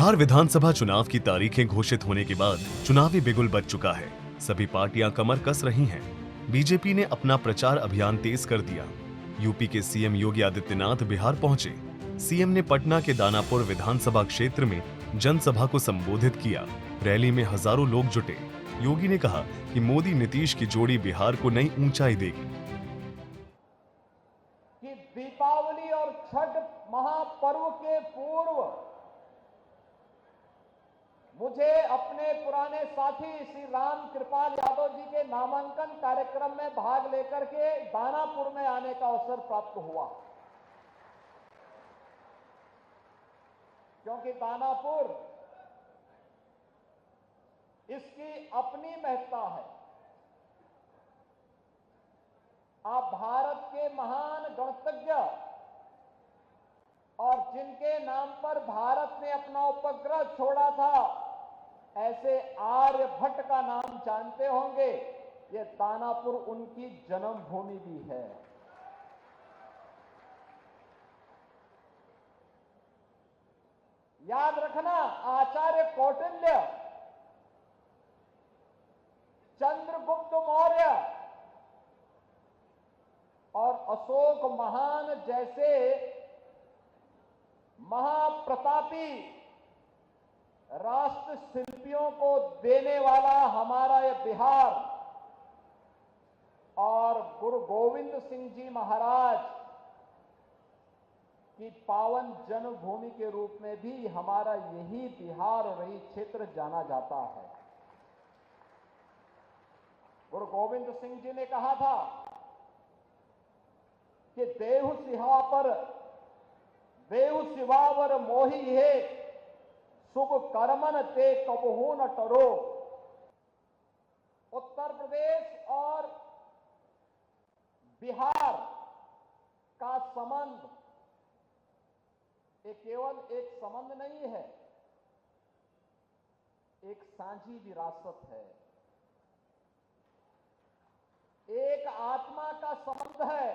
बिहार विधानसभा चुनाव की तारीखें घोषित होने के बाद चुनावी बिगुल बज चुका है। सभी पार्टियां कमर कस रही हैं। बीजेपी ने अपना प्रचार अभियान तेज कर दिया। यूपी के सीएम योगी आदित्यनाथ बिहार पहुंचे। सीएम ने पटना के दानापुर विधानसभा क्षेत्र में जनसभा को संबोधित किया। रैली में हजारों लोग जुटे। योगी ने कहा कि मोदी नीतीश की जोड़ी बिहार को नई ऊंचाई देगी। कि दीपावली और छठ महापर्व के पूर्व मुझे अपने पुराने साथी श्री राम कृपाल यादव जी के नामांकन कार्यक्रम में भाग लेकर के दानापुर में आने का अवसर प्राप्त हुआ, क्योंकि दानापुर इसकी अपनी महत्ता है। आप भारत के महान गणतज्ञ और जिनके नाम पर भारत ने अपना उपग्रह छोड़ा था, ऐसे आर्यभट्ट का नाम जानते होंगे। ये दानापुर उनकी जन्मभूमि भी है। याद रखना, आचार्य कौटिल्य, चंद्रगुप्त मौर्य और अशोक महान जैसे महाप्रतापी राष्ट्र शिल्पियों को देने वाला हमारा यह बिहार और गुरु गोविंद सिंह जी महाराज की पावन जन्मभूमि के रूप में भी हमारा यही बिहार और यही क्षेत्र जाना जाता है। गुरु गोविंद सिंह जी ने कहा था कि देहु सिहा पर देहु सिवावर मोही है, शुभ कर्मन ते कबहू न टरो। उत्तर प्रदेश और बिहार का संबंध ये केवल एक संबंध नहीं है, एक साझी विरासत है, एक आत्मा का संबंध है,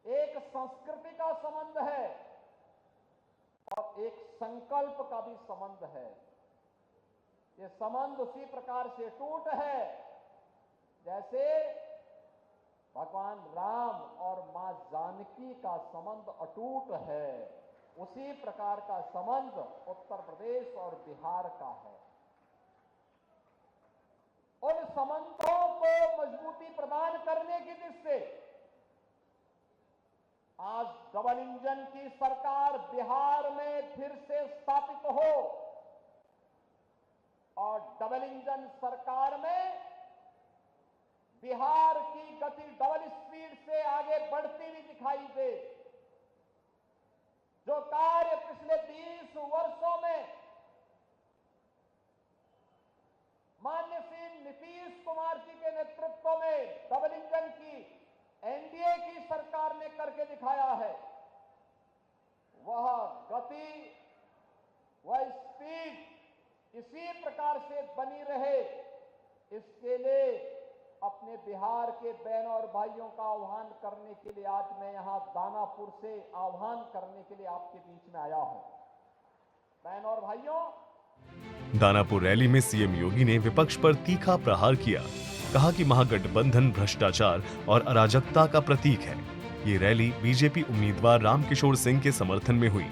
एक संस्कृति का संबंध है और एक संकल्प का भी संबंध है। ये संबंध उसी प्रकार से टूट है जैसे भगवान राम और मां जानकी का संबंध अटूट है। उसी प्रकार का संबंध उत्तर प्रदेश और बिहार का है। उन संबंधों को मजबूती प्रदान करने की दृष्टि से आज डबल इंजन की सरकार बिहार में फिर से स्थापित हो और डबल इंजन सरकार में बिहार की गति डबल स्पीड से आगे बढ़ती हुई दिखाई दे। जो कार्य पिछले 20 वर्षों में माननीय श्री नीतीश कुमार जी के नेतृत्व में डबल इंजन की एनडीए की सरकार ने करके दिखाया है, वह गति, वह स्पीड इसी प्रकार से बनी रहे, इसके लिए अपने बिहार के बहनों और भाइयों का आह्वान करने के लिए आज मैं यहां दानापुर से आह्वान करने के लिए आपके बीच में आया हूं। बहनों और भाइयों, दानापुर रैली में सीएम योगी ने विपक्ष पर तीखा प्रहार किया। कहा कि महागठबंधन भ्रष्टाचार और अराजकता का प्रतीक है। ये रैली बीजेपी उम्मीदवार रामकिशोर सिंह के समर्थन में हुई।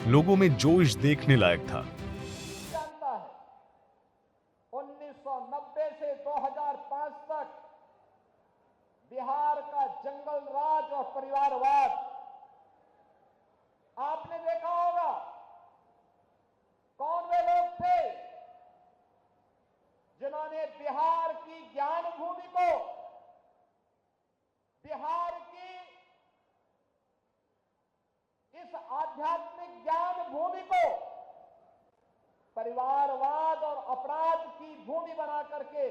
लोगों में जोश देखने लायक था। जानता है 1990 से 2005 तक बिहार का जंगल राज और परिवारवाद आपने देखा होगा। कौन वे लोग थे जिन्होंने बिहार की ज्ञान भूमि को, बिहार की इस आध्यात्मिक ज्ञान भूमि को परिवारवाद और अपराध की भूमि बना करके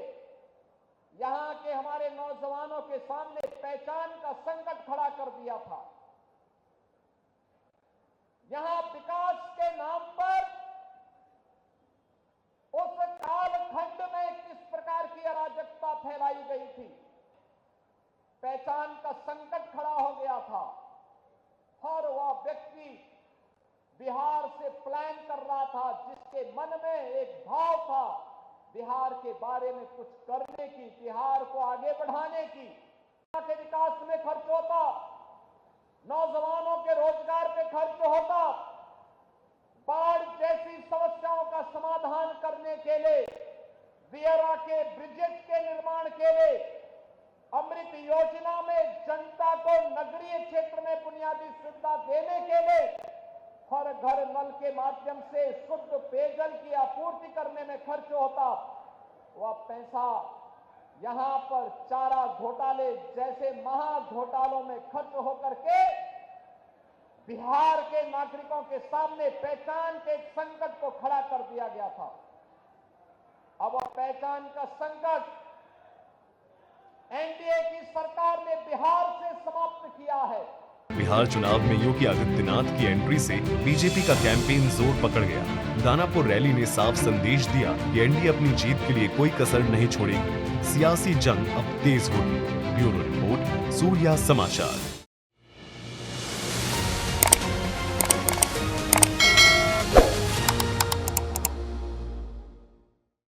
यहां के हमारे नौजवानों के सामने पहचान का संकट खड़ा कर दिया था। यहां विकास के नाम पर उस कालखंड में किस प्रकार की अराजकता फैलाई गई थी, पहचान का संकट खड़ा हो गया था। हर वह व्यक्ति बिहार से पलायन था, जिसके मन में एक भाव था बिहार के बारे में कुछ करने की, बिहार को आगे बढ़ाने की, के विकास में खर्च होता, नौजवानों के रोजगार पे खर्च होता, बाढ़ जैसी समस्याओं का समाधान करने के लिए, बियरा के ब्रिजेज के निर्माण के लिए, अमृत योजना में जनता को नगरीय क्षेत्र में बुनियादी सुविधा देने के लिए, हर घर नल के माध्यम से शुद्ध पेयजल की आपूर्ति करने में खर्च होता, वह पैसा यहां पर चारा घोटाले जैसे महा घोटालों में खर्च होकर के बिहार के नागरिकों के सामने पहचान के एक संकट को खड़ा कर दिया गया था। अब वह पहचान का संकट एनडीए की सरकार ने बिहार से समाप्त किया है। बिहार चुनाव में योगी आदित्यनाथ की एंट्री से बीजेपी का कैंपेन जोर पकड़ गया। दानापुर रैली ने साफ संदेश दिया कि एनडीए अपनी जीत के लिए कोई कसर नहीं छोड़ेगी। सियासी जंग अब तेज होगी। ब्यूरो रिपोर्ट, सूर्या समाचार।